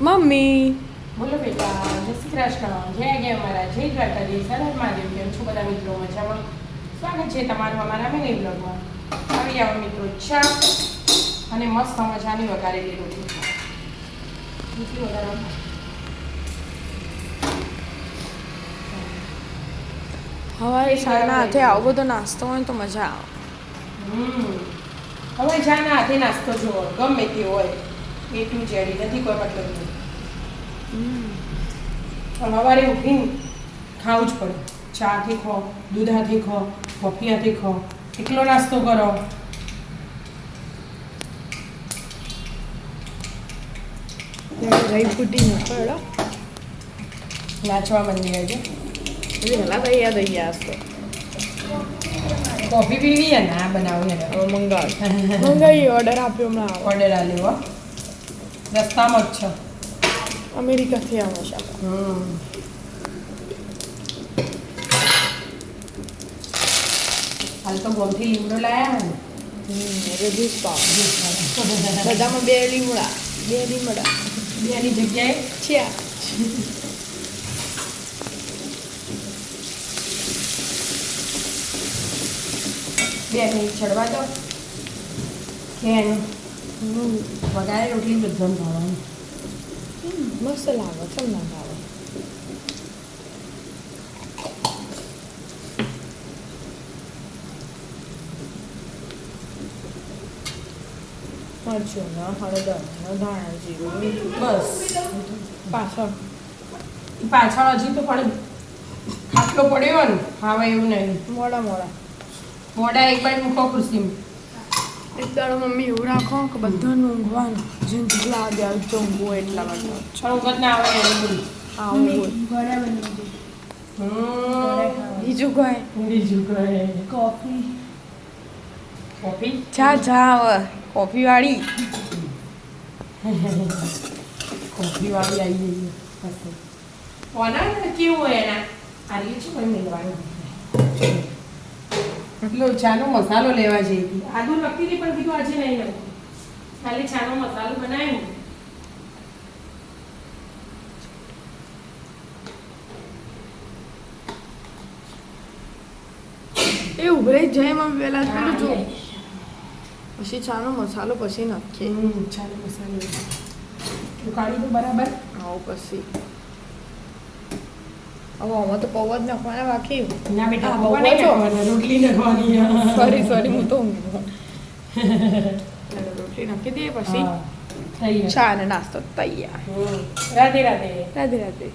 Mummy બોલો બેટા, જય શ્રી કૃષ્ણ, જય ગયા અમારા, જય દ્વારકાધીશ, હર હર મહાદેવ. કેમ છો બધા મિત્રો? મજામાં? સ્વાગત છે તમારું અમારા મિની બ્લોગમાં. આવી આવો મિત્રો, ચા અને મસ્ત મજાની વઘારેલી રોટલી. રોટલી વઘારવા સવારે સાડા હાથે આવો બધો નાસ્તો હોય તો મજા આવે. હવે જાના હાથે નાસ્તો જુઓ, ગમે તે હોય, એ ટુ જેડી નથી કોઈ મતલબ નહીં. પણ સવારે ઉઠીને ખાવું જ પડે. ચા હાથે ખો, દૂધ હાથે ખો, કોફી હાથે ખો, એટલો નાસ્તો કરો. દહીં ફૂટી નાખો એડો નાચવા મંડી આજે વહેલા તૈયાર થઈ ગયા તો કોફી પીવી ને આ બનાવું ને હવે મંગાવીએ ઓર્ડર આપ્યો હમણાં ઓર્ડર આ લેવો રસ્તામાં જ છો અમેરિકાથી આવો છે હાલ તો ગોમથી લીમડો લાયા ને જ્યુસ પાવ બધામાં બે લીમડા બેની જગ્યાએ છે બે મિનિટ ચડવા દો કેમ વઘારે રોટલી બધાને ભાવવાનું મસ્ત લાગે કેમ ના ભાવે મરચું ના હળદર ના ધાણા જીરું બસ પાછળ હજી તો પણ ખાટલો પડ્યો ને હવે એવું નહીં મોડા એક બાજુ મૂકો ખુરશીમાં એક દાડો મમ્મી એવું રાખો કે બધાને ઊંઘવાનું જેમ લાગે ઊંઘવું એટલા માટે ઊંઘ જ ના આવે એને બધું બીજું કઈ કોફી ચા આવે કોફી વાળી આવી જઈએ ઓના કેવું હોય એના આ રીતે શું કોઈ મેળવાનું એટલો ચાનો મસાલો લેવા જઈ હતી આદુ લખતી હતી પણ કીધું આજે નહીં લખું ખાલી ચાનો મસાલો બનાવ્યો એ ઉભરાઈ જાય મમ્મી પહેલા પેલું જો પછી ચાનો મસાલો પછી નાખીએ ચાનો મસાલો કાઢી તો બરાબર આવો પછી હવે આમાં તો પૌવા જ નાખવાના બાકી ના બેટા પૌવા નહીં નાખવાના રોટલી નાખવાની સોરી હું તો રોટલી નાખી દઈએ પછી ચા અને નાસ્તો તૈયાર રાધે રાધે રાધે રાધે